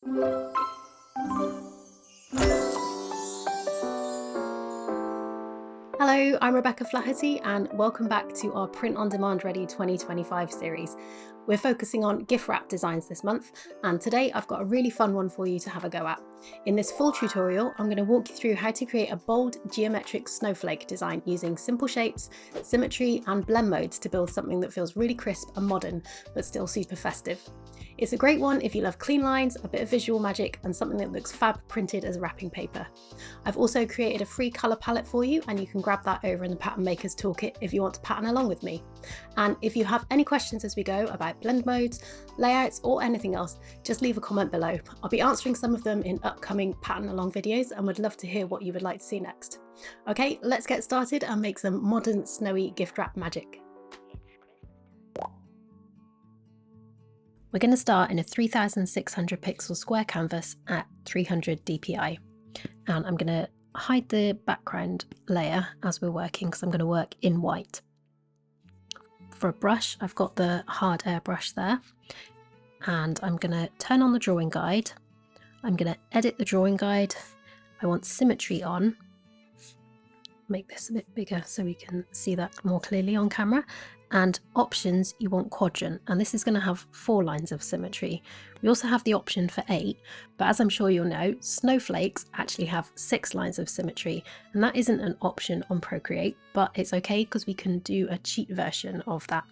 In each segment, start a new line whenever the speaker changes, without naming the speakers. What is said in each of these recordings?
Hello, I'm Rebecca Flaherty and welcome back to our Print on Demand Ready 2025 series. We're focusing on gift wrap designs this month, and today I've got a really fun one for you to have a go at. In this full tutorial, I'm going to walk you through how to create a bold geometric snowflake design using simple shapes, symmetry and blend modes to build something that feels really crisp and modern, but still super festive. It's a great one if you love clean lines, a bit of visual magic, and something that looks fab printed as wrapping paper. I've also created a free colour palette for you, and you can grab that over in the Pattern Maker's Toolkit if you want to pattern along with me. And if you have any questions as we go about blend modes, layouts, or anything else, just leave a comment below. I'll be answering some of them in upcoming pattern along videos and would love to hear what you would like to see next. Okay, let's get started and make some modern snowy gift wrap magic. We're going to start in a 3600 pixel square canvas at 300 dpi, and I'm going to hide the background layer as we're working because I'm going to work in white. For a brush, I've got the hard airbrush there, and I'm going to turn on the drawing guide. I'm going to edit the drawing guide. I want symmetry on. Make this a bit bigger so we can see that more clearly on camera. And options, you want quadrant, and this is going to have 4 lines of symmetry. We also have the option for 8, but as I'm sure you'll know, snowflakes actually have 6 lines of symmetry, and that isn't an option on Procreate, but it's okay because we can do a cheat version of that.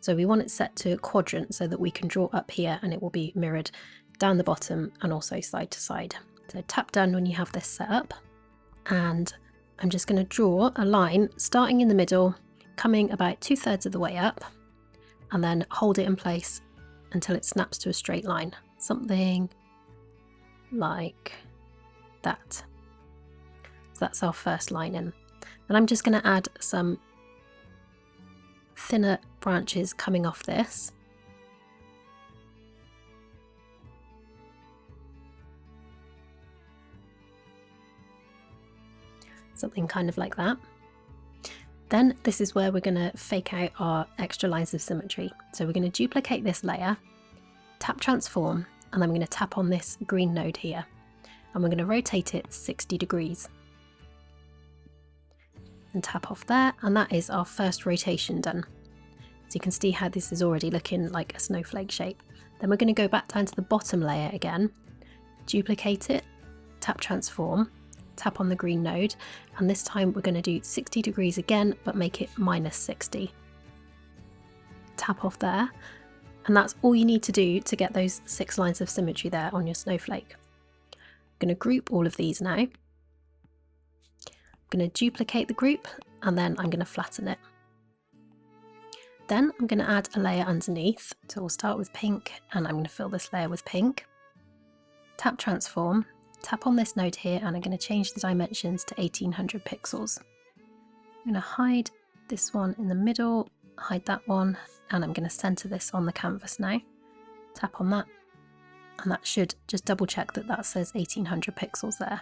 So we want it set to quadrant so that we can draw up here and it will be mirrored down the bottom and also side to side. So tap done when you have this set up, and I'm just going to draw a line starting in the middle, coming about 2/3 of the way up, and then hold it in place until it snaps to a straight line, something like that. So that's our first line in. And I'm just going to add some thinner branches coming off this. Something kind of like that. Then this is where we're going to fake out our extra lines of symmetry. So we're going to duplicate this layer, tap transform, and I'm going to tap on this green node here. And we're going to rotate it 60 degrees. And tap off there, and that is our first rotation done. So you can see how this is already looking like a snowflake shape. Then we're going to go back down to the bottom layer again, duplicate it, tap transform, tap on the green node, and this time we're going to do 60 degrees again, but make it -60. Tap off there, and that's all you need to do to get those 6 lines of symmetry there on your snowflake. I'm going to group all of these now. I'm going to duplicate the group, and then I'm going to flatten it. Then I'm going to add a layer underneath, so we'll start with pink, and I'm going to fill this layer with pink. Tap transform, tap on this node here, and I'm going to change the dimensions to 1800 pixels. I'm going to hide this one in the middle, hide that one, and I'm going to center this on the canvas now. Tap on that, and that should just double check that that says 1800 pixels there.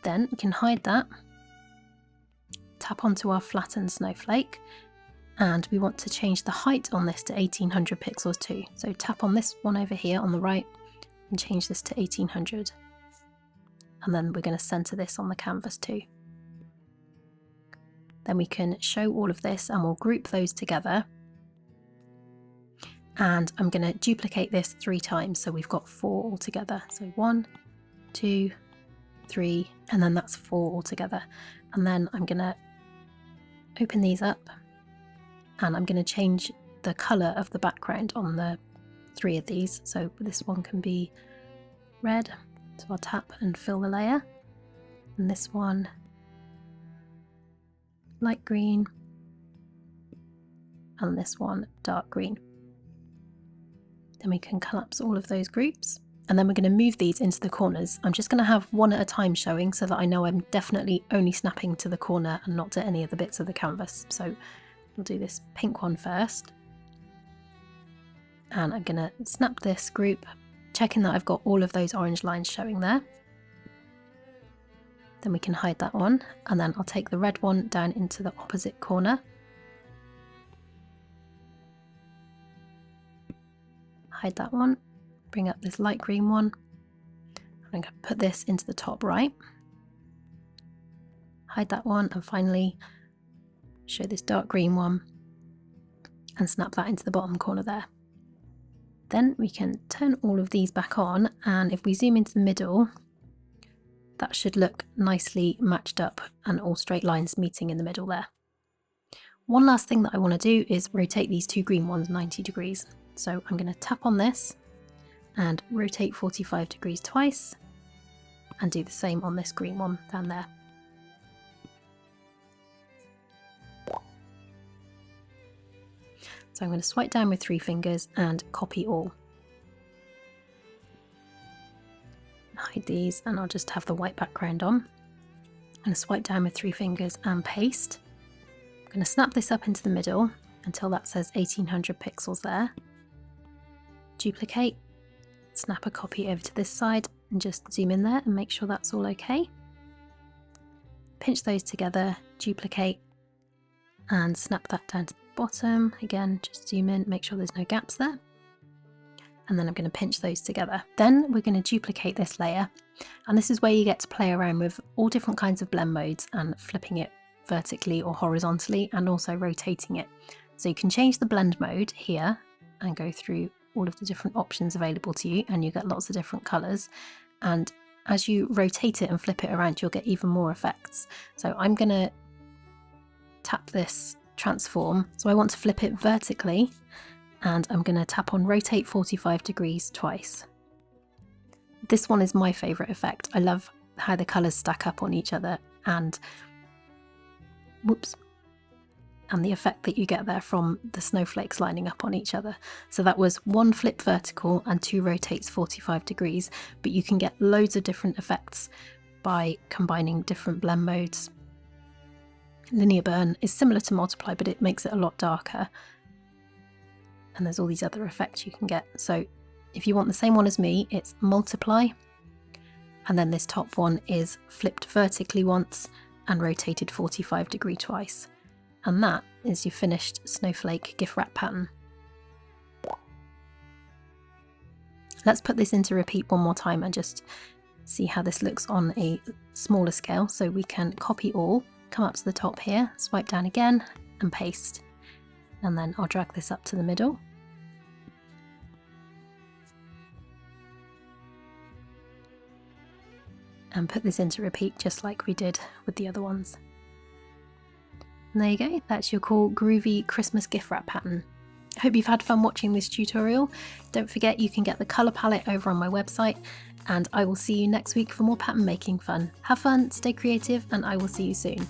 Then we can hide that, tap onto our flattened snowflake, and we want to change the height on this to 1800 pixels too. So tap on this one over here on the right, and change this to 1800, and then we're going to center this on the canvas too. Then we can show all of this, and we'll group those together, and I'm going to duplicate this 3 times, so we've got 4 altogether. So 1, 2, 3, and then that's 4 altogether. And then I'm going to open these up, and I'm going to change the color of the background on the 3 of these. So this one can be red, so I'll tap and fill the layer, and this one light green, and this one dark green. Then we can collapse all of those groups, and then we're going to move these into the corners. I'm just going to have one at a time showing so that I know I'm definitely only snapping to the corner and not to any of the bits of the canvas. So we'll do this pink one first. And I'm going to snap this group, checking that I've got all of those orange lines showing there. Then we can hide that one, and then I'll take the red one down into the opposite corner. Hide that one, bring up this light green one. I'm going to put this into the top right, hide that one, and finally show this dark green one and snap that into the bottom corner there. Then we can turn all of these back on, and if we zoom into the middle, that should look nicely matched up and all straight lines meeting in the middle there. One last thing that I want to do is rotate these two green ones 90 degrees. So I'm going to tap on this and rotate 45 degrees twice, and do the same on this green one down there. So I'm going to swipe down with 3 fingers and copy all. Hide these, and I'll just have the white background on. I'm going to swipe down with 3 fingers and paste. I'm going to snap this up into the middle until that says 1800 pixels there. Duplicate, snap a copy over to this side and just zoom in there and make sure that's all okay. Pinch those together, duplicate, and snap that down to the bottom. Again, just zoom in, make sure there's no gaps there. And then I'm going to pinch those together. Then we're going to duplicate this layer, and this is where you get to play around with all different kinds of blend modes and flipping it vertically or horizontally, and also rotating it. So you can change the blend mode here and go through all of the different options available to you, and you get lots of different colours. And as you rotate it and flip it around, you'll get even more effects. So I'm going to tap this transform. So I want to flip it vertically, and I'm going to tap on rotate 45 degrees twice. This one is my favourite effect. I love how the colours stack up on each other, and and the effect that you get there from the snowflakes lining up on each other. So that was 1 flip vertical and 2 rotates 45 degrees, but you can get loads of different effects by combining different blend modes. Linear burn is similar to multiply, but it makes it a lot darker. And there's all these other effects you can get. So if you want the same one as me, it's multiply, and then this top one is flipped vertically once and rotated 45 degrees twice. And that is your finished snowflake gift wrap pattern. Let's put this into repeat one more time and just see how this looks on a smaller scale. So we can copy all, come up to the top here, swipe down again and paste. And then I'll drag this up to the middle. And put this into repeat just like we did with the other ones. And there you go, that's your cool groovy Christmas gift wrap pattern. I hope you've had fun watching this tutorial. Don't forget you can get the colour palette over on my website, and I will see you next week for more pattern making fun. Have fun, stay creative, and I will see you soon.